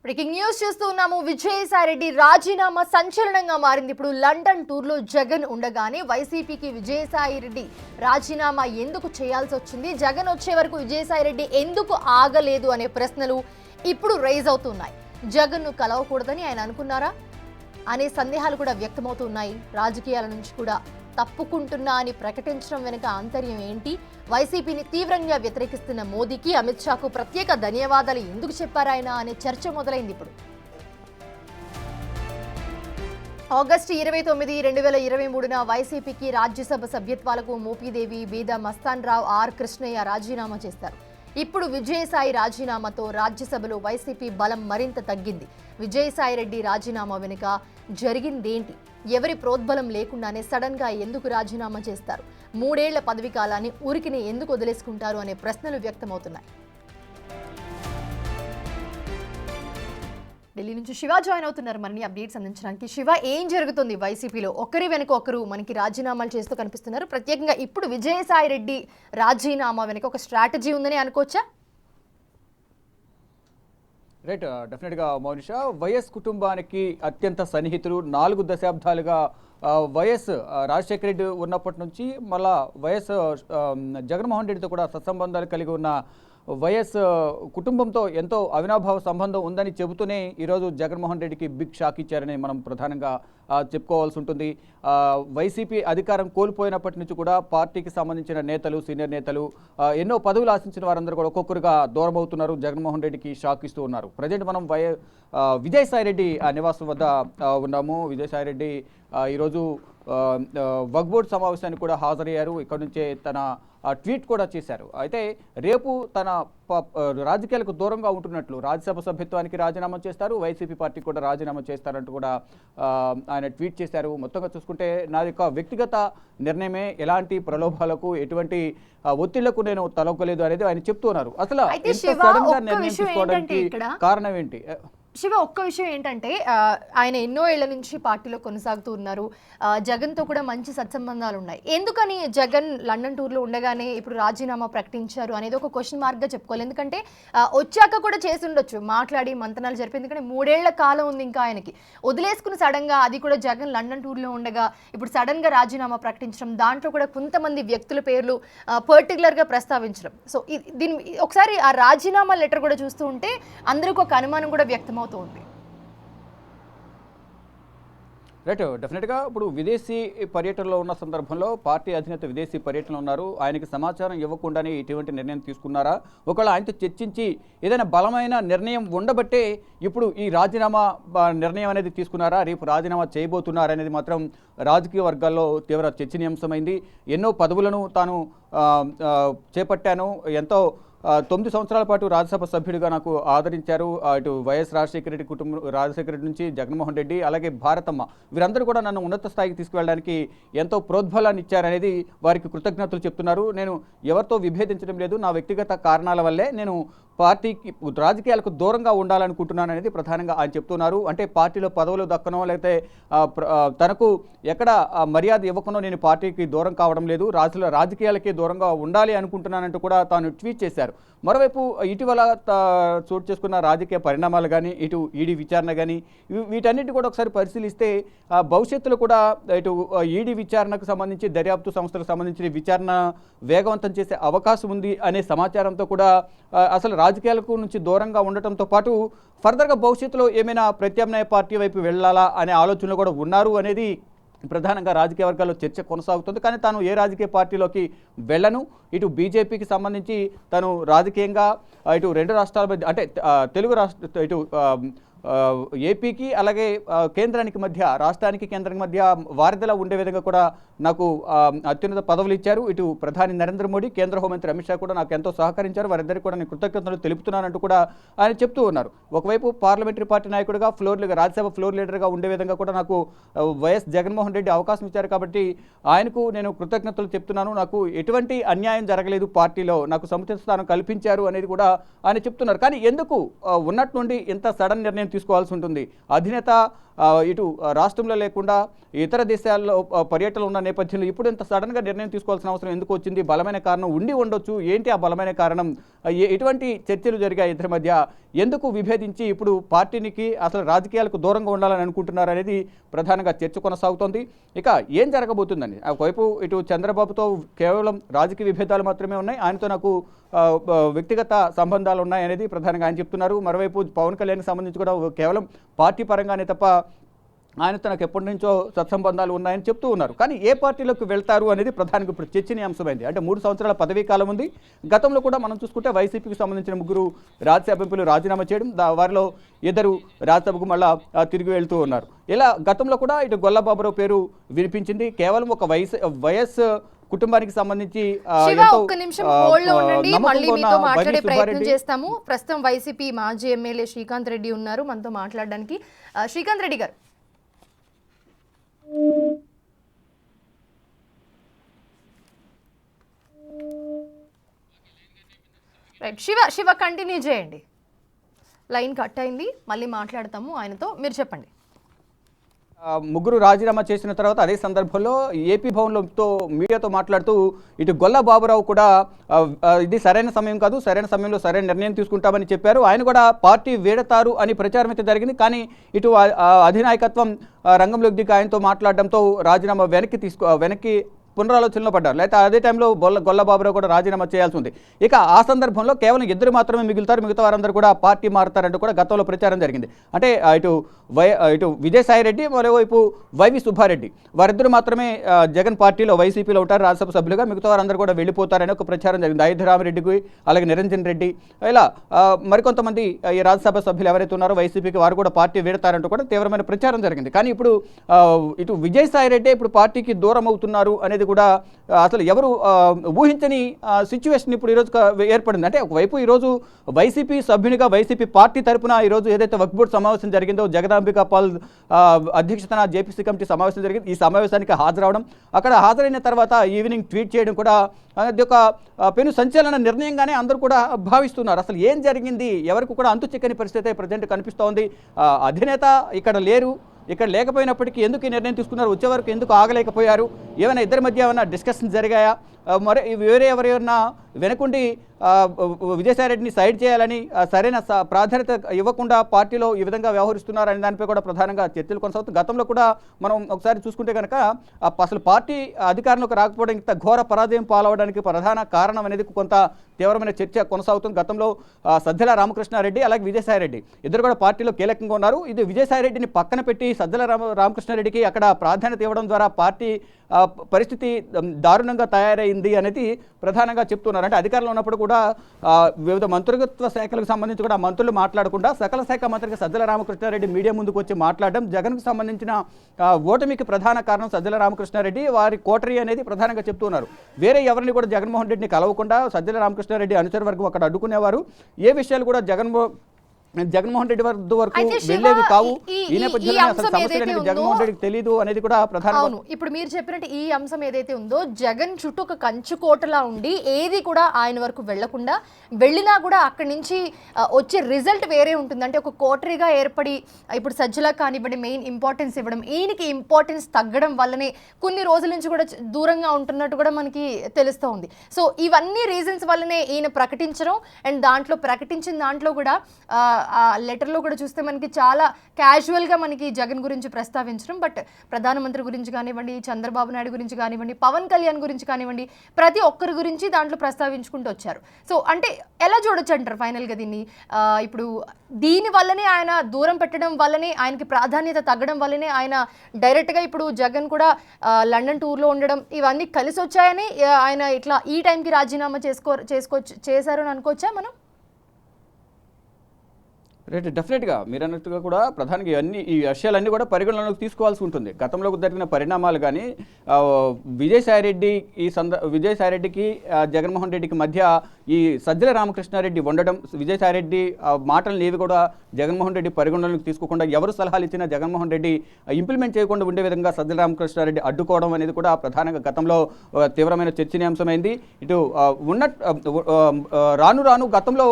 Breaking news చూస్తున్నాము. విజయసాయిరెడ్డి రాజీనామా సంచలనంగా మారింది. ఇప్పుడు లండన్ టూర్లో జగన్ ఉండగానే వైసీపీకి విజయసాయిరెడ్డి రాజీనామా ఎందుకు చేయాల్సి వచ్చింది, జగన్ వచ్చే వరకు విజయసాయిరెడ్డి ఎందుకు ఆగలేదు అనే ప్రశ్నలు ఇప్పుడు రైజ్ అవుతున్నాయి. జగన్ను కలవకూడదని ఆయన అనుకున్నారా అనే సందేహాలు కూడా వ్యక్తమవుతున్నాయి. రాజకీయాల నుంచి కూడా తప్పుకుంటున్నా అని ప్రకటించడం వెనుక ఆంతర్యం ఏంటి? వైసీపీని తీవ్రంగా వ్యతిరేకిస్తున్న మోదీకి అమిత్ షాకు ప్రత్యేక ధన్యవాదాలు ఎందుకు చెప్పారాయన అనే చర్చ మొదలైంది. ఇప్పుడు ఆగస్టు 29, 2023న వైసీపీకి రాజ్యసభ సభ్యత్వాలకు మోపిదేవి, బీదా మస్తాన్ రావు, ఆర్ కృష్ణయ్య రాజీనామా చేస్తారు. ఇప్పుడు విజయసాయి రాజీనామాతో రాజ్యసభలో వైసీపీ బలం మరింత తగ్గింది. విజయసాయిరెడ్డి రాజీనామా వెనుక జరిగిందేంటి? ఎవరి ప్రోద్బలం లేకుండానే సడన్ గా ఎందుకు రాజీనామా చేస్తారు? 3 ఏళ్ల పదవి కాలాన్ని ఊరికిని ఎందుకు వదిలేసుకుంటారు అనే ప్రశ్నలు వ్యక్తమవుతున్నాయి. ఢిల్లీ నుంచి శివ జాయిన్ అవుతున్నారు మనని అప్డేట్స్ అందించడానికి. శివ, ఏం జరుగుతుంది వైసీపీలో? ఒకరి వెనుక ఒకరు మనకి రాజీనామాలు చేస్తూ కనిపిస్తున్నారు. ప్రత్యేకంగా ఇప్పుడు విజయసాయిరెడ్డి రాజీనామా వెనుక ఒక స్ట్రాటజీ ఉందని అనుకోవచ్చా? రైట్, డెఫినెట్గా మౌనిష, వైఎస్ కుటుంబానికి అత్యంత సన్నిహితులు. 4 దశాబ్దాలుగా వైఎస్ రాజశేఖర రెడ్డి ఉన్నప్పటి నుంచి మళ్ళా వైఎస్ జగన్మోహన్ రెడ్డితో కూడా సత్సంబంధాలు కలిగి ఉన్న వైఎస్ కుటుంబంతో ఎంతో అవినాభావ సంబంధం ఉందని చెబుతూనే ఈరోజు జగన్మోహన్ రెడ్డికి బిగ్ షాక్ ఇచ్చారని మనం ప్రధానంగా చెప్పుకోవాల్సి ఉంటుంది. వైసీపీ అధికారం కోల్పోయినప్పటి నుంచి కూడా పార్టీకి సంబంధించిన నేతలు, సీనియర్ నేతలు, ఎన్నో పదవులు ఆశించిన వారందరూ కూడా ఒక్కొక్కరుగా దూరం అవుతున్నారు. జగన్మోహన్ రెడ్డికి షాక్ ఇస్తూ ఉన్నారు. ప్రజెంట్ మనం విజయసాయిరెడ్డి నివాసం వద్ద ఉన్నాము. విజయసాయిరెడ్డి ఈరోజు వక్ఫ్ బోర్డు సమావేశానికి కూడా హాజరయ్యారు. ఇక్కడ నుంచే తన ట్వీట్ కూడా చేశారు. అయితే రేపు తన రాజకీయాలకు దూరంగా ఉంటున్నట్లు, రాజ్యసభ సభ్యత్వానికి రాజీనామా చేస్తారు, వైసీపీ పార్టీ కూడా రాజీనామా చేస్తారంటూ కూడా ఆయన ట్వీట్ చేశారు. మొత్తంగా చూసుకుంటే నాది ఒక వ్యక్తిగత నిర్ణయమే, ఎలాంటి ప్రలోభాలకు ఎటువంటి ఒత్తిళ్లకు నేను తలొక్కలేదు అనేది ఆయన చెప్తున్నారు. అసలు సడన్ గా నిర్ణయం తీసుకోవడానికి కారణం ఏంటి? శివ, ఒక్క విషయం ఏంటంటే ఆయన ఎన్నో ఏళ్ల నుంచి పార్టీలో కొనసాగుతూ ఉన్నారు. జగన్తో కూడా మంచి సత్సంబంధాలు ఉన్నాయి. ఎందుకని జగన్ లండన్ టూర్లో ఉండగానే ఇప్పుడు రాజీనామా ప్రకటించారు అనేది ఒక క్వశ్చన్ మార్క్గా చెప్పుకోవాలి. ఎందుకంటే వచ్చాక కూడా చేసి ఉండొచ్చు, మాట్లాడి మంతనాలు జరిపి. ఎందుకంటే 3 ఏళ్ల కాలం ఉంది ఇంకా ఆయనకి. వదిలేసుకుని సడన్గా, అది కూడా జగన్ లండన్ టూర్లో ఉండగా ఇప్పుడు సడన్గా రాజీనామా ప్రకటించడం, దాంట్లో కూడా కొంతమంది వ్యక్తుల పేర్లు పర్టికులర్గా ప్రస్తావించడం. సో దీని ఒకసారి ఆ రాజీనామా లెటర్ కూడా చూస్తూ ఉంటే అందరికీ ఒక అనుమానం కూడా వ్యక్తమవుతుంది. రైట్, డెఫినెట్గా ఇప్పుడు విదేశీ పర్యటనలో ఉన్న సందర్భంలో పార్టీ అధినేత విదేశీ పర్యటనలో ఉన్నారు. ఆయనకి సమాచారం ఇవ్వకుండానే ఇటువంటి నిర్ణయం తీసుకున్నారా? ఒకవేళ ఆయనతో చర్చించి ఏదైనా బలమైన నిర్ణయం ఉండబట్టే ఇప్పుడు ఈ రాజీనామా నిర్ణయం అనేది తీసుకున్నారా? రేపు రాజీనామా చేయబోతున్నారా అనేది మాత్రం రాజకీయ వర్గాల్లో తీవ్ర చర్చనీయాంశమైంది. ఎన్నో పదవులను తాను చేపట్టాను, ఎంతో 9 సంవత్సరాల పాటు రాజ్యసభ సభ్యుడిగా నాకు ఆదరించారు. ఇటు వైఎస్ రాజశేఖర రెడ్డి కుటుంబం, రాజశేఖర రెడ్డి నుంచి జగన్మోహన్ రెడ్డి, అలాగే భారతమ్మ, వీరందరూ కూడా నన్ను ఉన్నత స్థాయికి తీసుకువెళ్ళడానికి ఎంతో ప్రోద్బలాన్ని ఇచ్చారనేది వారికి కృతజ్ఞతలు చెప్తున్నారు. నేను ఎవరితో విభేదించడం లేదు, నా వ్యక్తిగత కారణాల వల్లే నేను పార్టీకి, రాజకీయాలకు దూరంగా ఉండాలనుకుంటున్నాను అనేది ప్రధానంగా ఆయన చెప్తున్నారు. అంటే పార్టీలో పదవులు దక్కనో లేకపోతే తనకు ఎక్కడ మర్యాద ఇవ్వకనో నేను పార్టీకి దూరం కావడం లేదు, రాజకీయాలకే దూరంగా ఉండాలి అనుకుంటున్నానంటూ కూడా తాను ట్వీట్ చేశారు. మరోవైపు ఇటీవల చోటు చేసుకున్న రాజకీయ పరిణామాలు కానీ, ఇటు ఈడీ విచారణ కానీ, వీటన్నిటి కూడా ఒకసారి పరిశీలిస్తే భవిష్యత్తులో కూడా ఇటు ఈడీ విచారణకు సంబంధించి, దర్యాప్తు సంస్థలకు సంబంధించిన విచారణ వేగవంతం చేసే అవకాశం ఉంది అనే సమాచారంతో కూడా అసలు రాజకీయాలకు నుంచి దూరంగా ఉండటంతో పాటు ఫర్దర్గా భవిష్యత్తులో ఏమైనా ప్రత్యామ్నాయ పార్టీ వైపు వెళ్ళాలా అనే ఆలోచనలు కూడా ఉన్నారు అనేది ప్రధానంగా రాజకీయ వర్గాల్లో చర్చ కొనసాగుతుంది. కానీ తాను ఏ రాజకీయ పార్టీలోకి వెళ్ళను, ఇటు బీజేపీకి సంబంధించి తను రాజకీయంగా ఇటు 2 రాష్ట్రాల మధ్య, అంటే తెలుగు రాష్ట్ర, ఇటు ఏపీకి అలాగే కేంద్రానికి మధ్య, రాష్ట్రానికి కేంద్రానికి మధ్య వారధిలా ఉండే విధంగా కూడా నాకు అత్యున్నత పదవులు ఇచ్చారు. ఇటు ప్రధాని నరేంద్ర మోడీ, కేంద్ర హోంమంత్రి అమిత్ షా కూడా నాకు ఎంతో సహకరించారు. వారిద్దరికి కూడా నేను కృతజ్ఞతలు తెలుపుతున్నానంటూ కూడా ఆయన చెప్తూ ఉన్నారు. ఒకవైపు పార్లమెంటరీ పార్టీ నాయకుడిగా, రాజ్యసభ ఫ్లోర్ లీడర్గా ఉండే విధంగా కూడా నాకు వైఎస్ జగన్మోహన్ రెడ్డి అవకాశం ఇచ్చారు. కాబట్టి ఆయనకు నేను కృతజ్ఞతలు చెప్తున్నాను. నాకు ఎటువంటి అన్యాయం జరగలేదు, పార్టీలో నాకు సముచిత స్థానం కల్పించారు అనేది కూడా ఆయన చెప్తున్నారు. కానీ ఎందుకు ఉన్నట్టు నుండి ఇంత సడన్ నిర్ణయం నిర్ణయం తీసుకోవాల్సి ఉంటుంది. అధినేత ఇటు రాష్ట్రంలో లేకుండా ఇతర దేశాల్లో పర్యటనలు ఉన్న నేపథ్యంలో ఇప్పుడు ఇంత సడన్గా నిర్ణయం తీసుకోవాల్సిన అవసరం ఎందుకు వచ్చింది? బలమైన కారణం ఉండి ఉండొచ్చు. ఏంటి ఆ బలమైన కారణం? ఎటువంటి చర్చలు జరిగాయి ఇద్దరి మధ్య? ఎందుకు విభేదించి ఇప్పుడు పార్టీనికి అసలు రాజకీయాలకు దూరంగా ఉండాలని అనుకుంటున్నారు అనేది ప్రధానంగా చర్చ కొనసాగుతోంది. ఇక ఏం జరగబోతుందని ఒకవైపు ఇటు చంద్రబాబుతో కేవలం రాజకీయ విభేదాలు మాత్రమే ఉన్నాయి, ఆయనతో నాకు వ్యక్తిగత సంబంధాలు ఉన్నాయనేది ప్రధానంగా ఆయన చెప్తున్నారు. మరోవైపు పవన్ కళ్యాణ్కి సంబంధించి కూడా కేవలం పార్టీ పరంగానే తప్ప ఆయనతో నాకు ఎప్పటి నుంచో సత్సంబంధాలు ఉన్నాయని చెప్తూ ఉన్నారు. కానీ ఏ పార్టీలోకి వెళ్తారు అనేది ప్రధానంగా ఇప్పుడు చర్చనీయాంశమైంది. అంటే 3 సంవత్సరాల పదవీ కాలం ఉంది. గతంలో కూడా మనం చూసుకుంటే వైసీపీకి సంబంధించిన 3 రాజ్యసభ ఎంపీలు రాజీనామా చేయడం, వారిలో 2 రాజ్యసభకు మళ్ళా తిరిగి వెళ్తూ ఉన్నారు. ఇలా గతంలో కూడా ఇటు గొల్లబాబురావు పేరు వినిపించింది. కేవలం ఒక వైఎస్ కుటుంబానికి సంబంధించి ఒక్క నిమిషం హోల్డ్ లో ఉండండి, మళ్ళీ మీతో మాట్లాడే ప్రయత్నం చేస్తాము. ప్రస్తుతం వైసీపీ మాజీ ఎమ్మెల్యే శ్రీకాంత్ రెడ్డి ఉన్నారు మనతో మాట్లాడడానికి. శ్రీకాంత్ రెడ్డి గారు, రైట్. శివ కంటిన్యూ చేయండి. లైన్ కట్ అయింది, మళ్ళీ మాట్లాడతాము ఆయనతో. మీరు చెప్పండి. 3 రాజీనామా చేసిన తర్వాత అదే సందర్భంలో ఏపీ భవన్లో మీడియాతో మాట్లాడుతూ ఇటు గొల్ల బాబురావు కూడా ఇది సరైన సమయం కాదు, సరైన సమయంలో సరైన నిర్ణయం తీసుకుంటామని చెప్పారు. ఆయన కూడా పార్టీ వీడతారు అని ప్రచారం అయితే జరిగింది. కానీ ఇటు అధినాయకత్వం రంగంలోకి దిగి ఆయనతో మాట్లాడడంతో రాజీనామా వెనక్కి పునరాలోచనలో పడ్డారు. లేకపోతే అదే టైంలో గొల్ల బాబురావు కూడా రాజీనామా చేయాల్సి ఉంది. ఇక ఆ సందర్భంలో కేవలం 2 మాత్రమే మిగులుతారు, మిగతా వారందరూ కూడా పార్టీ మారుతారంటూ కూడా గతంలో ప్రచారం జరిగింది. అంటే ఇటు విజయసాయి రెడ్డి, మరోవైపు వైవి సుబ్బారెడ్డి, వారిద్దరు మాత్రమే జగన్ పార్టీలో వైసీపీలో ఉంటారు రాజ్యసభ సభ్యులుగా, మిగతా వారందరూ కూడా వెళ్ళిపోతారని ఒక ప్రచారం జరిగింది. అయోధ్యరామరెడ్డికి, అలాగే నిరంజన్ రెడ్డి, ఇలా మరికొంతమంది ఈ రాజ్యసభ సభ్యులు ఎవరైతే ఉన్నారో వైసీపీకి వారు కూడా పార్టీ వీడతారంటూ కూడా తీవ్రమైన ప్రచారం జరిగింది. కానీ ఇప్పుడు ఇటు విజయసాయి రెడ్డి ఇప్పుడు పార్టీకి దూరం అవుతున్నారు అనేది కూడా అసలు ఎవరు ఊహించని సిచ్యువేషన్ ఇప్పుడు ఈరోజు ఏర్పడింది. అంటే ఒకవైపు ఈరోజు వైసీపీ సభ్యునిగా వైసీపీ పార్టీ తరపున ఈరోజు ఏదైతే వక్ఫ్ బోర్డు సమావేశం జరిగిందో, జగదాంబికా పాల్ అధ్యక్షతన జేపీసీ కమిటీ సమావేశం జరిగింది. ఈ సమావేశానికి హాజరవడం, అక్కడ హాజరైన తర్వాత ఈవినింగ్ ట్వీట్ చేయడం కూడా అది ఒక పెను సంచలన నిర్ణయంగానే అందరూ కూడా భావిస్తున్నారు. అసలు ఏం జరిగింది, ఎవరికి కూడా అంతు చిక్కని పరిస్థితి ప్రజెంట్ కనిపిస్తోంది. అధినేత ఇక్కడ లేరు, ఇక్కడ లేకపోయినప్పటికీ ఎందుకు ఈ నిర్ణయం తీసుకున్నారు, వచ్చే వరకు ఎందుకు ఆగలేకపోయారు, ఏమైనా ఇద్దరి మధ్య ఏమైనా డిస్కషన్స్ జరిగాయా, మరి వేరే ఎవరైనా వెనకుండి విజయసాయి రెడ్డిని సైడ్ చేయాలని సరైన ప్రాధాన్యత ఇవ్వకుండా పార్టీలో ఈ విధంగా వ్యవహరిస్తున్నారనే దానిపై కూడా ప్రధానంగా చర్చలు కొనసాగుతుంది. గతంలో కూడా మనం ఒకసారి చూసుకుంటే కనుక అసలు పార్టీ అధికారంలోకి రాకపోవడం ఇంత ఘోర పరాజయం పాలవడానికి ప్రధాన కారణం అనేది కొంత తీవ్రమైన చర్చ కొనసాగుతుంది. గతంలో సజ్జల రామకృష్ణారెడ్డి అలాగే విజయసాయి రెడ్డి ఇద్దరు కూడా పార్టీలో కీలకంగా ఉన్నారు. ఇది విజయసాయి రెడ్డిని పక్కన పెట్టి సజ్జల రామకృష్ణారెడ్డికి అక్కడ ప్రాధాన్యత ఇవ్వడం ద్వారా పార్టీ పరిస్థితి దారుణంగా తయారైంది అనేది ప్రధానంగా చెప్తున్నారు. అంటే అధికారంలో ఉన్నప్పుడు కూడా వివిధ మంత్రిత్వ శాఖలకు సంబంధించి కూడా మంత్రులు మాట్లాడకుండా సకల శాఖ మంత్రిగా సజ్జల రామకృష్ణారెడ్డి మీడియా ముందుకు వచ్చి మాట్లాడడం, జగన్కు సంబంధించిన ఓటమికి ప్రధాన కారణం సజ్జల రామకృష్ణారెడ్డి, వారి కోటరీ అనేది ప్రధానంగా చెప్తున్నారు. వేరే ఎవరిని కూడా జగన్మోహన్ రెడ్డిని కలవకుండా సజ్జల రామకృష్ణారెడ్డి అనుచర వర్గం అక్కడ అడ్డుకునేవారు. ఏ విషయాలు కూడా జగన్మోహన్ రెడ్డి వరకు వెళ్ళేవి కావు. ఈ నేపథ్యంలో అసలు సమస్యలు జగన్మోహన్ రెడ్డికి తెలియదు అనేది కూడా ప్రధానం. ఇప్పుడు మీరు చెప్పినట్టు ఈ అంశం ఏదైతే ఉందో, జగన్ చుట్టూ ఒక కంచుకోటలా ఉండి ఏది కూడా ఆయన వరకు వెళ్లకుండా, వెళ్ళినా కూడా అక్కడి నుంచి వచ్చే రిజల్ట్ వేరే ఉంటుంది. అంటే ఒక కోటరీగా ఏర్పడి ఇప్పుడు సజ్జల కానివ్వండి మెయిన్ ఇంపార్టెన్స్ ఇవ్వడం, ఈయనకి ఇంపార్టెన్స్ తగ్గడం వల్లనే కొన్ని రోజుల నుంచి కూడా దూరంగా ఉంటున్నట్టు కూడా మనకి తెలుస్తూ ఉంది. సో ఇవన్నీ రీజన్స్ వల్లనే ఈయన ప్రకటించడం, అండ్ ప్రకటించిన దాంట్లో కూడా ఆ లెటర్లో కూడా చూస్తే మనకి చాలా క్యాజువల్గా మనకి జగన్ గురించి ప్రస్తావించడం, బట్ ప్రధానమంత్రి గురించి కానివ్వండి, చంద్రబాబు నాయుడు గురించి కానివ్వండి, పవన్ కళ్యాణ్ గురించి కానివ్వండి, ప్రతి ఒక్కరి గురించి దాంట్లో ప్రస్తావించుకుంటూ వచ్చారు. సో అంటే ఎలా చూడొచ్చు అంటారు ఫైనల్గా దీన్ని? ఇప్పుడు దీని వల్లనే ఆయన దూరం పెట్టడం వల్లనే, ఆయనకి ప్రాధాన్యత తగ్గడం వల్లనే ఆయన డైరెక్ట్గా ఇప్పుడు జగన్ కూడా లండన్ టూర్లో ఉండడం, ఇవన్నీ కలిసి వచ్చాయని ఆయన ఇట్లా ఈ టైంకి రాజీనామా చేశారు అని అనుకోవచ్చా మనం? రైట్, డెఫినెట్గా మీరు అన్నట్టుగా కూడా ప్రధానంగా ఈ విషయాలన్నీ కూడా పరిగణనలోకి తీసుకోవాల్సి ఉంటుంది. గతంలో జరిగిన పరిణామాలు కానీ విజయసాయి రెడ్డికి జగన్మోహన్ రెడ్డికి మధ్య ఈ సజ్జల రామకృష్ణారెడ్డి ఉండడం, విజయసాయి రెడ్డి మాటలను ఏవి కూడా జగన్మోహన్ రెడ్డి పరిగణనలోకి తీసుకోకుండా, ఎవరు సలహాలు ఇచ్చినా జగన్మోహన్ రెడ్డి ఇంప్లిమెంట్ చేయకుండా ఉండే విధంగా సజ్జల రామకృష్ణారెడ్డి అడ్డుకోవడం అనేది కూడా ప్రధానంగా గతంలో తీవ్రమైన చర్చనీయాంశమైంది. ఇటు రాను గతంలో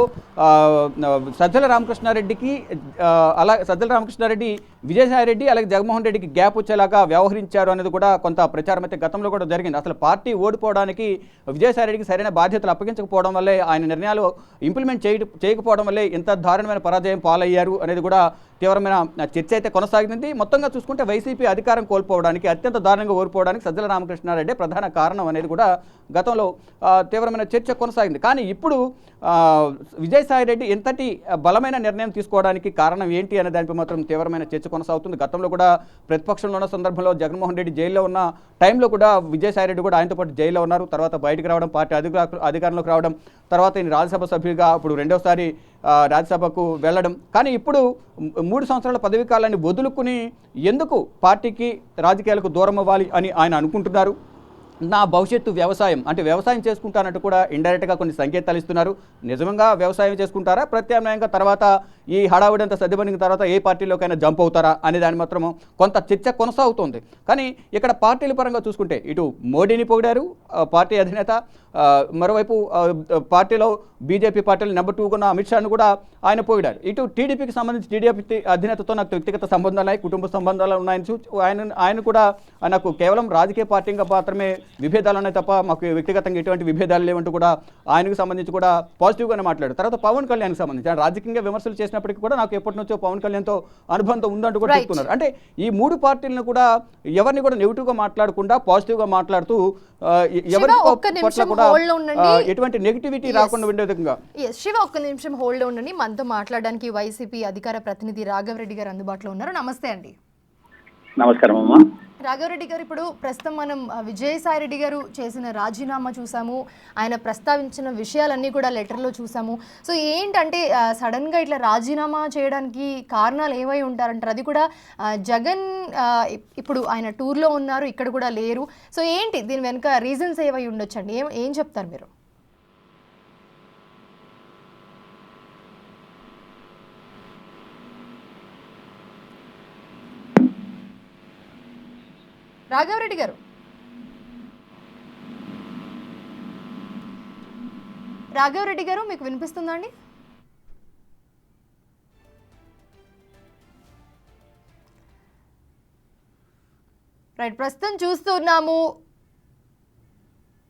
సజ్జల రామకృష్ణారెడ్డి రెడ్డికి అలా సజ్జల రామకృష్ణారెడ్డి విజయసాయి రెడ్డి అలాగే జగన్మోహన్ రెడ్డికి గ్యాప్ వచ్చేలాగా వ్యవహరించారు అనేది కూడా కొంత ప్రచారం అయితే గతంలో కూడా జరిగింది. అసలు పార్టీ ఓడిపోవడానికి విజయసాయి రెడ్డికి సరైన బాధ్యతలు అప్పగించకపోవడం వల్లే, ఆయన నిర్ణయాలు ఇంప్లిమెంట్ చేయకపోవడం వల్లే ఇంత దారుణమైన పరాజయం పాలయ్యారు అనేది కూడా తీవ్రమైన చర్చ అయితే కొనసాగింది. మొత్తంగా చూసుకుంటే వైసీపీ అధికారం కోల్పోవడానికి, అత్యంత దారుణంగా ఓడిపోవడానికి సజ్జల రామకృష్ణారెడ్డి ప్రధాన కారణం అనేది కూడా గతంలో తీవ్రమైన చర్చ కొనసాగింది. కానీ ఇప్పుడు విజయసాయి రెడ్డి ఎంతటి బలమైన నిర్ణయం తీసుకోవడానికి కారణం ఏంటి అనే దానిపై మాత్రం తీవ్రమైన చర్చ కొనసాగుతుంది. గతంలో కూడా ప్రతిపక్షంలో ఉన్న సందర్భంలో జగన్మోహన్ రెడ్డి జైల్లో ఉన్న టైంలో కూడా విజయసాయి రెడ్డి కూడా ఆయనతో పాటు జైల్లో ఉన్నారు. తర్వాత బయటకు రావడం, పార్టీ అధికారంలోకి రావడం, తర్వాత ఈయన రాజ్యసభ సభ్యుడిగా ఇప్పుడు రెండోసారి రాజ్యసభకు వెళ్ళడం. కానీ ఇప్పుడు 3 సంవత్సరాల పదవీ కాలాన్ని వదులుకుని ఎందుకు పార్టీకి రాజకీయాలకు దూరం అవ్వాలి అని ఆయన అనుకుంటున్నారు. నా భవిష్యత్తు వ్యవసాయం, అంటే వ్యవసాయం చేసుకుంటానంటూ కూడా ఇండైరెక్ట్గా కొన్ని సంకేతాలు ఇస్తున్నారు. నిజంగా వ్యవసాయం చేసుకుంటారా, ప్రత్యామ్నాయంగా తర్వాత ఈ హడావుడంతా సర్దుమణిగిన తర్వాత ఏ పార్టీలోకైనా జంప్ అవుతారా అనే దాని మాత్రం కొంత చర్చ కొనసాగుతుంది. కానీ ఇక్కడ పార్టీల పరంగా చూసుకుంటే ఇటు మోడీని పొగిడారు పార్టీ అధినేత, మరోవైపు పార్టీలో బీజేపీ పార్టీలో నెంబర్ 2 ఉన్న అమిత్ షాను కూడా ఆయన పొగిడారు. ఇటు టీడీపీకి సంబంధించి టీడీపీ అధినేతతో నాకు వ్యక్తిగత సంబంధాలు ఉన్నాయి, కుటుంబ సంబంధాలు ఉన్నాయని ఆయన కూడా నాకు కేవలం రాజకీయ పార్టీగా మాత్రమే విభేదాలు ఉన్నాయి తప్ప మాకు వ్యక్తిగతంగా ఎటువంటి విభేదాలు లేవంటూ కూడా ఆయనకు సంబంధించి కూడా పాజిటివ్గానే మాట్లాడారు. తర్వాత పవన్ కళ్యాణ్కి సంబంధించి ఆయన రాజకీయంగా విమర్శలు చేసినప్పటికీ కూడా నాకు ఎప్పటి నుంచో పవన్ కళ్యాణ్తో అనుబంధం ఉందంటూ కూడా చెప్తున్నారు. అంటే ఈ 3 పార్టీలను కూడా ఎవరిని కూడా నెగిటివ్గా మాట్లాడకుండా పాజిటివ్గా మాట్లాడుతూ ఎవరి పట్ల కూడా ఎటువంటి నెగిటివిటీ రాకుండా ఉండే విధంగా. శివ, ఒక్క నిమిషం హోల్డ్ ఉండండి. మనతో మాట్లాడడానికి వైసీపీ అధికార ప్రతినిధి రాఘవరెడ్డి గారు అందుబాటులో ఉన్నారు. నమస్తే అండి. నమస్కారం అమ్మా. రాఘవరెడ్డి గారు, ఇప్పుడు ప్రస్తుతం మనం విజయసాయి రెడ్డి గారు చేసిన రాజీనామా చూసాము, ఆయన ప్రస్తావించిన విషయాలన్నీ కూడా లెటర్లో చూసాము. సో ఏంటంటే సడన్గా ఇట్లా రాజీనామా చేయడానికి కారణాలు ఏమై ఉంటారంటారు? అది కూడా జగన్ ఇప్పుడు ఆయన టూర్లో ఉన్నారు, ఇక్కడ కూడా లేరు. సో ఏంటి దీని వెనుక రీజన్స్ ఏమై ఉండొచ్చండి? ఏం చెప్తారు మీరు? రాఘవరెడ్డి గారు, రాఘవరెడ్డి గారు మీకు వినిపిస్తుందా అండి? రైట్, ప్రస్తుతం చూస్తున్నాము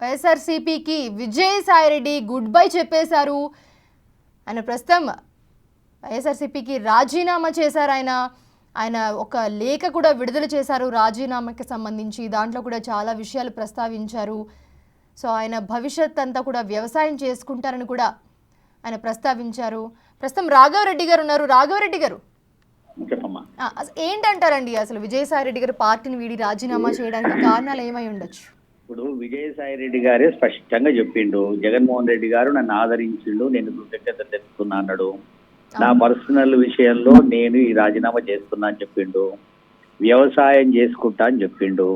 వైఎస్ఆర్సీపీకి విజయసాయి రెడ్డి గుడ్ బై చెప్పేశారు. ఆయన ప్రస్తుతం వైఎస్ఆర్సీపీకి రాజీనామా చేశారు. ఆయన ఒక లేఖ కూడా విడుదల చేశారు రాజీనామాకి సంబంధించి. దాంట్లో కూడా చాలా విషయాలు ప్రస్తావించారు. సో ఆయన భవిష్యత్ అంతా కూడా వ్యవసాయం చేసుకుంటారని కూడా ఆయన ప్రస్తావించారు. ప్రస్తుతం రాఘవరెడ్డి గారు ఉన్నారు. రాఘవరెడ్డి గారు, ఏంటంటారండి అసలు విజయసాయి రెడ్డి గారు పార్టీని వీడి రాజీనామా చేయడానికి కారణాలు ఏమై ఉండొచ్చు? ఇప్పుడు విజయసాయి రెడ్డి గారే స్పష్టంగా చెప్పిండు, జగన్మోహన్ రెడ్డి గారు నన్ను ఆదరించిండు, నేను కృతజ్ఞత తెలుపుతున్నా అన్నాడు. నా పర్సనల్ విషయంలో నేను ఈ రాజీనామా చేస్తున్నా అని చెప్పిండు. వ్యవసాయం చేసుకుంటా అని చెప్పిండు.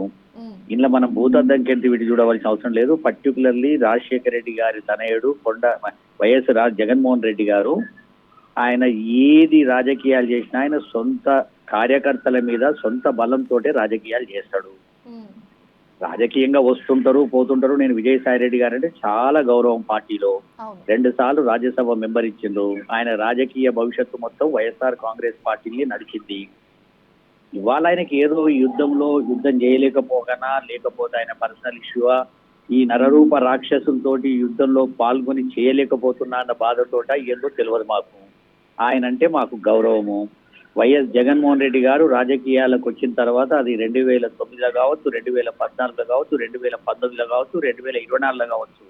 ఇంట్లో మనం భూతద్దం కెంటి వీటి చూడవలసిన అవసరం లేదు. పర్టికులర్లీ రాజశేఖర రెడ్డి గారి తనయుడు వైఎస్ జగన్మోహన్ రెడ్డి గారు ఆయన ఏది రాజకీయాలు చేసినా ఆయన సొంత కార్యకర్తల మీద సొంత బలంతో రాజకీయాలు చేస్తాడు. రాజకీయంగా వస్తుంటారు, పోతుంటారు. నేను విజయసాయి రెడ్డి గారు అంటే చాలా గౌరవం. పార్టీలో 2 సార్లు రాజ్యసభ మెంబర్ ఇచ్చిండు. ఆయన రాజకీయ భవిష్యత్తు మొత్తం వైఎస్ఆర్ కాంగ్రెస్ పార్టీని నడిచింది. ఇవాళ ఆయనకి ఏదో యుద్ధం చేయలేకపోగానా, లేకపోతే ఆయన పర్సనల్ ఇష్యూవా, ఈ నరరూప రాక్షసులతోటి యుద్ధంలో పాల్గొని చేయలేకపోతున్నా అన్న బాధతోట ఏదో తెలియదు మాకు. ఆయన అంటే మాకు గౌరవము. వైఎస్ జగన్మోహన్ రెడ్డి గారు రాజకీయాలకు వచ్చిన తర్వాత అది 2009లో కావచ్చు, 2014లో కావచ్చు, 2019లో కావచ్చు, 2024లో కావచ్చు,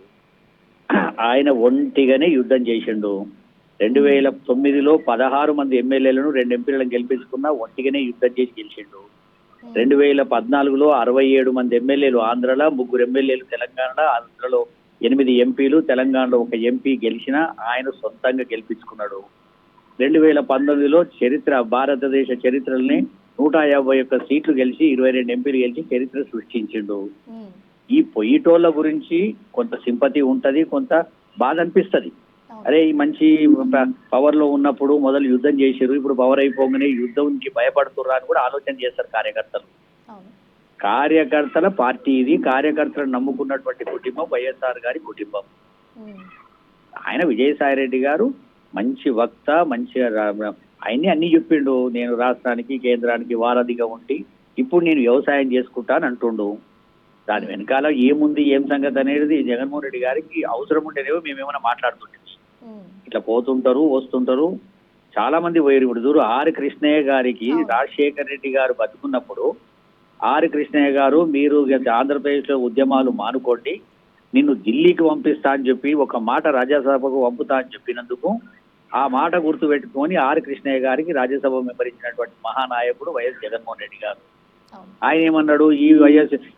ఆయన ఒంటిగానే యుద్ధం చేసిండు. 2009లో 16 మంది ఎమ్మెల్యేలను 2 ఎంపీలను గెలిపించుకున్నా ఒంటిగానే యుద్ధం చేసి గెలిచిండు. 2014లో 67 మంది ఎమ్మెల్యేలు ఆంధ్రలో, 3 ఎమ్మెల్యేలు తెలంగాణలో, ఆంధ్రలో 8 ఎంపీలు, తెలంగాణలో 1 ఎంపీ గెలిచినా ఆయన సొంతంగా గెలిపించుకున్నాడు. 2019లో భారతదేశ చరిత్రల్ని 151 సీట్లు గెలిచి 22 ఎంపీలు గెలిచి చరిత్ర సృష్టించిండు. ఈ పొయ్యిటోళ్ళ గురించి కొంత సింపతి ఉంటది, కొంత బాధ అనిపిస్తుంది. అరే ఈ మంచి పవర్ లో ఉన్నప్పుడు మొదలు యుద్ధం చేశారు, ఇప్పుడు పవర్ అయిపోగానే యుద్ధంకి భయపడుతుర్రా అని కూడా ఆలోచన చేస్తారు కార్యకర్తలు. కార్యకర్తల పార్టీ ఇది, కార్యకర్తలను నమ్ముకున్నటువంటి కుటుంబం వైఎస్ఆర్ గారి కుటుంబం. ఆయన విజయసాయి రెడ్డి గారు మంచి వక్త, మంచిగా ఆయన్ని అన్ని చెప్పిండు. నేను రాష్ట్రానికి కేంద్రానికి వారధిగా ఉండి ఇప్పుడు నేను వ్యవసాయం చేసుకుంటాను అంటుండు. దాని వెనకాల ఏముంది ఏం సంగతి అనేది జగన్మోహన్ రెడ్డి గారికి అవసరం ఉంటేనేమో మేమేమైనా మాట్లాడుతుంటాం. ఇట్లా పోతుంటారు వస్తుంటారు, చాలా మంది పోయారు. ఇప్పుడు చూడు ఆర్ కృష్ణయ్య గారికి రాజశేఖర్ రెడ్డి గారు బతుకున్నప్పుడు ఆర్ కృష్ణయ్య గారు మీరు ఆంధ్రప్రదేశ్ లో ఉద్యమాలు మానుకోండి, నిన్ను ఢిల్లీకి పంపిస్తా అని చెప్పి ఒక మాట రాజ్యసభకు పంపుతా అని చెప్పినందుకు ఆ మాట గుర్తు పెట్టుకొని ఆర్ కృష్ణయ్య గారికి రాజ్యసభ మెంబర్ ఇచ్చినటువంటి మహానాయకుడు వైఎస్ జగన్మోహన్ రెడ్డి గారు. ఆయన ఏమన్నాడు,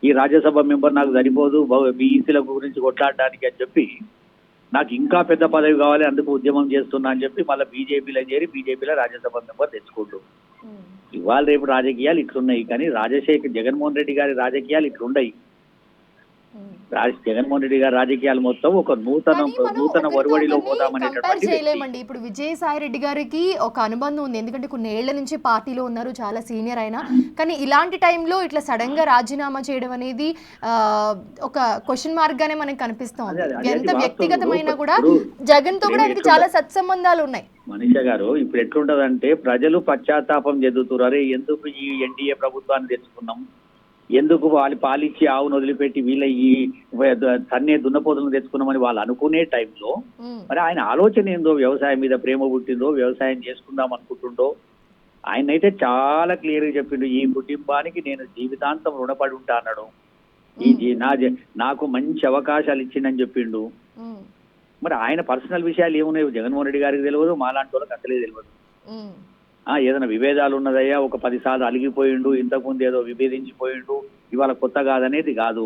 ఈ రాజ్యసభ మెంబర్ నాకు సరిపోదు బీఈసీల గురించి కొట్లాడడానికి అని చెప్పి నాకు ఇంకా పెద్ద పదవి కావాలి అందుకు ఉద్యమం చేస్తున్నా అని చెప్పి మళ్ళీ బీజేపీలో చేరి బీజేపీలో రాజ్యసభ మెంబర్ తెచ్చుకుంటూ ఇవాళ రేపు రాజకీయాలు ఇట్లున్నాయి. కానీ జగన్మోహన్ రెడ్డి గారి రాజకీయాలు ఇట్లున్నాయి. జగన్మోహన్ రెడ్డి గారి రాజకీయాలు మొత్తం ఒక నూతన ఒరవడిలో పోదామనేటటువంటి చేయలేమండి. ఇప్పుడు విజయసాయి రెడ్డి గారికి ఒక అనుబంధం ఉంది, ఎందుకంటే కొన్ని ఏళ్ల నుంచి పార్టీలో ఉన్నారు, చాలా సీనియర్ అయినా. కానీ ఇలాంటి టైంలో ఇట్లా సడన్ గా రాజీనామా చేయడం అనేది ఒక క్వశ్చన్ మార్క్ గానే మనకు కనిపిస్తోంది. ఎంత వ్యక్తిగతమైనా కూడా జగన్ తో కూడా ఆయనకి చాలా సత్సంబంధాలు ఉన్నాయి. మనీషా గారు ఇప్పుడు ఎట్లుంటదంటే ప్రజలు పశ్చాత్తాపం చెందుతున్నారు, ఎందుకు ఈ ఎన్డీఏ ప్రభుత్వాన్ని తెచ్చుకున్నాం, ఎందుకు వాళ్ళు పాలిచ్చి ఆవును వదిలిపెట్టి వీళ్ళ ఈ తన్నే దున్నపోతులను తెచ్చుకున్నామని వాళ్ళు అనుకునే టైంలో మరి ఆయన ఆలోచన ఏందో, వ్యవసాయం మీద ప్రేమ పుట్టిందో, వ్యవసాయం చేసుకుందాం అనుకుంటుండో, ఆయన అయితే చాలా క్లియర్ గా చెప్పిండు, ఈ కుటుంబానికి నేను జీవితాంతం రుణపడి ఉంటా అన్నాడు. నాకు మంచి అవకాశాలు ఇచ్చిండని చెప్పిండు. మరి ఆయన పర్సనల్ విషయాలు ఏమున్నాయి జగన్మోహన్ రెడ్డి గారికి తెలియదు, మాలాంటి వాళ్ళకి అసలే తెలియదు. ఏదైనా విభేదాలు ఉన్నదయ్యా, ఒక 10 సార్లు అలిగిపోయిండు, ఇంతకుముందు ఏదో విభేదించిపోయిండు, ఇవాళ కొత్త కాదనేది కాదు.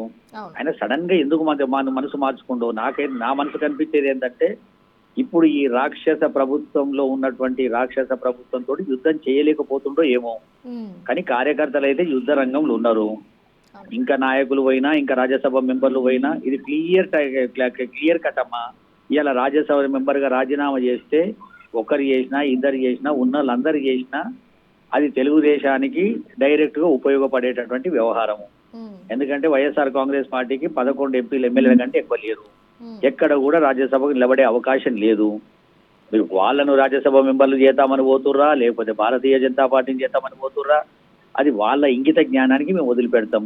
ఆయన సడన్ గా ఎందుకు మనసు మార్చుకుండో నా మనసు కనిపించేది ఏంటంటే ఇప్పుడు ఈ రాక్షస ప్రభుత్వంలో ఉన్నటువంటి రాక్షస ప్రభుత్వంతో యుద్ధం చేయలేకపోతుండో ఏమో. కానీ కార్యకర్తలు అయితే యుద్ధ రంగంలో ఉన్నారు. ఇంకా నాయకులు పోయినా, ఇంకా రాజ్యసభ మెంబర్లు పోయినా ఇది క్లియర్ కట్ అమ్మా. ఇవాళ రాజ్యసభ మెంబర్ గా రాజీనామా చేస్తే ఒకరు చేసినా, ఇద్దరు చేసినా, ఉన్న వాళ్ళందరూ చేసినా అది తెలుగుదేశానికి డైరెక్ట్ గా ఉపయోగపడేటటువంటి వ్యవహారము. ఎందుకంటే వైఎస్ఆర్ కాంగ్రెస్ పార్టీకి 11 ఎంపీలు ఎమ్మెల్యేల కంటే ఎక్కువ లేరు. ఎక్కడ కూడా రాజ్యసభకు నిలబడే అవకాశం లేదు. మీరు వాళ్ళను రాజ్యసభ మెంబర్లు చేద్దామని పోతుర్రా, లేకపోతే భారతీయ జనతా పార్టీని చేద్దామని పోతుర్రా, అది వాళ్ళ ఇంగిత జ్ఞానానికి మేము వదిలిపెడతాం.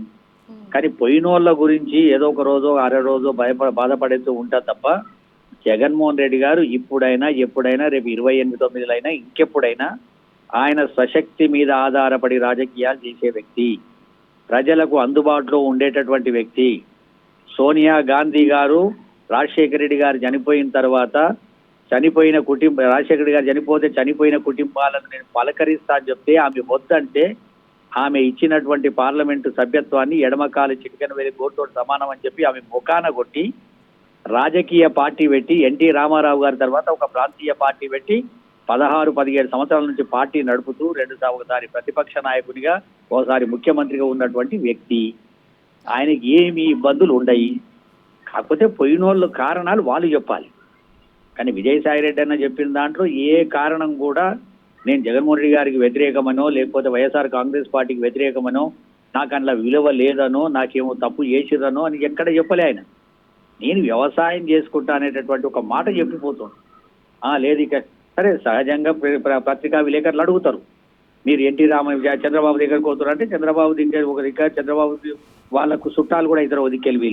కానీ పోయినోళ్ళ గురించి ఏదో ఒక రోజు అర రోజు బాధపడేస్తూ ఉంటా తప్ప జగన్మోహన్ రెడ్డి గారు ఇప్పుడైనా ఎప్పుడైనా రేపు 28/9 ఇంకెప్పుడైనా ఆయన స్వశక్తి మీద ఆధారపడి రాజకీయాలు చేసే వ్యక్తి, ప్రజలకు అందుబాటులో ఉండేటటువంటి వ్యక్తి. సోనియా గాంధీ గారు రాజశేఖర రెడ్డి గారు చనిపోయిన తర్వాత రాజశేఖర రెడ్డి గారు చనిపోతే చనిపోయిన కుటుంబాలను నేను పలకరిస్తా అని చెప్తే ఆమె వద్దంటే ఆమె ఇచ్చినటువంటి పార్లమెంటు సభ్యత్వాన్ని ఎడమకాలు చిటికెన వేలి గోటుతో సమానం అని చెప్పి ఆమె ముఖాన కొట్టి రాజకీయ పార్టీ పెట్టి ఎన్టీ రామారావు గారి తర్వాత ఒక ప్రాంతీయ పార్టీ పెట్టి 16-17 సంవత్సరాల నుంచి పార్టీ నడుపుతూ ఒకసారి ప్రతిపక్ష నాయకునిగా ఒకసారి ముఖ్యమంత్రిగా ఉన్నటువంటి వ్యక్తి. ఆయనకి ఏమి ఇబ్బందులు ఉండయి. కాకపోతే పోయినోళ్ళు కారణాలు వాళ్ళు చెప్పాలి. కానీ విజయసాయి రెడ్డి అన్న చెప్పిన దాంట్లో ఏ కారణం కూడా నేను జగన్మోహన్ రెడ్డి గారికి వ్యతిరేకమనో లేకపోతే వైఎస్ఆర్ కాంగ్రెస్ పార్టీకి వ్యతిరేకమనో, నాకు అందులో విలువ లేదనో, నాకేమో తప్పు చేసిరనో అని ఎక్కడ చెప్పలే ఆయన. నేను వ్యవసాయం చేసుకుంటా అనేటటువంటి ఒక మాట చెప్పిపోతాను. లేదు ఇక సరే, సహజంగా పత్రికా విలేకరులు అడుగుతారు, మీరు చంద్రబాబు దగ్గరకు పోతారు అంటే చంద్రబాబు దగ్గర చంద్రబాబు వాళ్ళకు చుట్టాలు కూడా ఇద్దరు దిక్కెళ్ళి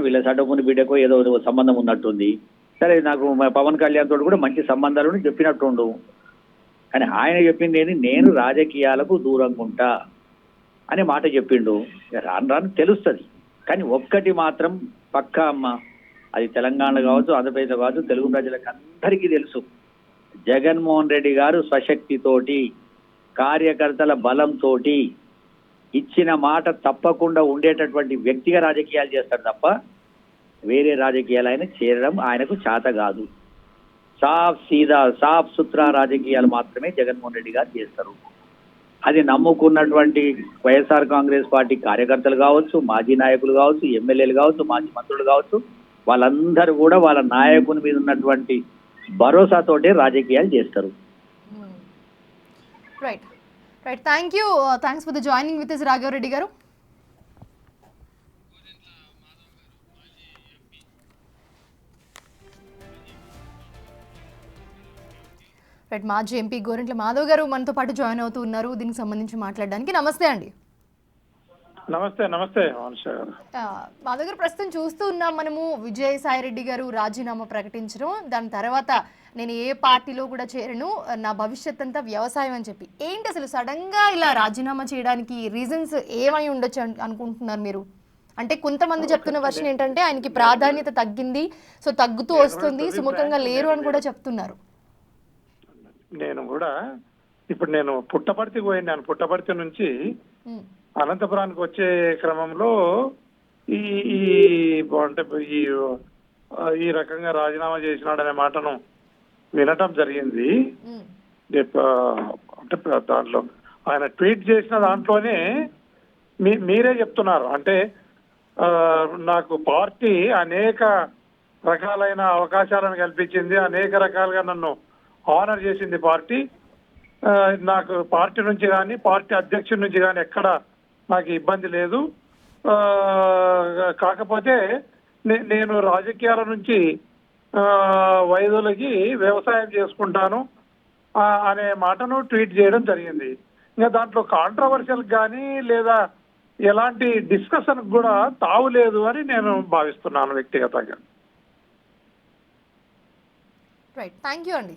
వీళ్ళ సడముని బిడ్డకు ఏదో సంబంధం ఉన్నట్టుంది. సరే, నాకు పవన్ కళ్యాణ్ తోటి కూడా మంచి సంబంధాలు చెప్పినట్టుండు. కానీ ఆయన చెప్పింది ఏంటి, నేను రాజకీయాలకు దూరంగా ఉంటా అనే మాట చెప్పిండు. రాను రాను తెలుస్తుంది. కానీ ఒక్కటి మాత్రం పక్కా అమ్మ, అది తెలంగాణ కావచ్చు, ఆంధ్రప్రదేశ్ కావచ్చు, తెలుగు ప్రజలకు అందరికీ తెలుసు, జగన్మోహన్ రెడ్డి గారు స్వశక్తితోటి, కార్యకర్తల బలంతో ఇచ్చిన మాట తప్పకుండా ఉండేటటువంటి వ్యక్తిగా రాజకీయాలు చేస్తారు తప్ప వేరే రాజకీయాలు ఆయన చేరడం ఆయనకు చేత కాదు. సాఫ్ సుత్రా రాజకీయాలు మాత్రమే జగన్మోహన్ రెడ్డి గారు చేస్తారు. అది నమ్ముకున్నటువంటి వైఎస్ఆర్ కాంగ్రెస్ పార్టీ కార్యకర్తలు కావచ్చు, మాజీ నాయకులు కావచ్చు, ఎమ్మెల్యేలు కావచ్చు, మాజీ మంత్రులు కావచ్చు, వాళ్ళందరూ కూడా వాళ్ళ నాయకుని మీద ఉన్నటువంటి భరోసాతోటే రాజకీయాలు చేస్తారు. Right. Thanks for the joining with Raghava Reddy గారు. రైట్, మాజీ ఎంపీ గోరంట్ల మాధవ్ గారు మనతో పాటు జాయిన్ అవుతూ ఉన్నారు దీనికి సంబంధించి మాట్లాడడానికి. నమస్తే అండి. నమస్తే నమస్తే మనుష గారు. మాధవ్ గారు, ప్రస్తుతం చూస్తూ ఉన్నాం మనము విజయసాయిరెడ్డి గారు రాజీనామా ప్రకటించడం, దాని తర్వాత నేను ఏ పార్టీలో కూడా చేరను, నా భవిష్యత్ అంతా వ్యవసాయం అని చెప్పి. ఏంటి అసలు సడన్ గా ఇలా రాజీనామా చేయడానికి రీజన్స్ ఏమై ఉండొచ్చు అనుకుంటున్నారు మీరు? అంటే కొంతమంది చెప్తున్న వర్షన్ ఏంటంటే ఆయనకి ప్రాధాన్యత తగ్గింది, సో తగ్గుతూ వస్తుంది, సుముఖంగా లేరు అని కూడా చెప్తున్నారు. నేను కూడా ఇప్పుడు నేను పుట్టపర్తికి పోయినాను. పుట్టపర్తి నుంచి అనంతపురానికి వచ్చే క్రమంలో ఈ ఈ అంటే ఈ రకంగా రాజీనామా చేసినాడనే మాటను వినటం జరిగింది. అంటే దాంట్లో ఆయన ట్వీట్ చేసిన దాంట్లోనే మీరే చెప్తున్నారు, అంటే నాకు పార్టీ అనేక రకాలైన అవకాశాలను కల్పించింది, అనేక రకాలుగా నన్ను ఆనర్ చేసింది పార్టీ. నాకు పార్టీ నుంచి కానీ పార్టీ అధ్యక్షుడి నుంచి కానీ ఎక్కడ నాకు ఇబ్బంది లేదు. కాకపోతే నేను రాజకీయాల నుంచి వైదొలిగి వ్యవసాయం చేసుకుంటాను అనే మాటను ట్వీట్ చేయడం జరిగింది. ఇంకా దాంట్లో కాంట్రవర్షియల్ కానీ లేదా ఎలాంటి డిస్కషన్ కూడా తావులేదు అని నేను భావిస్తున్నాను వ్యక్తిగతంగా. రైట్, థ్యాంక్ యూ అండి.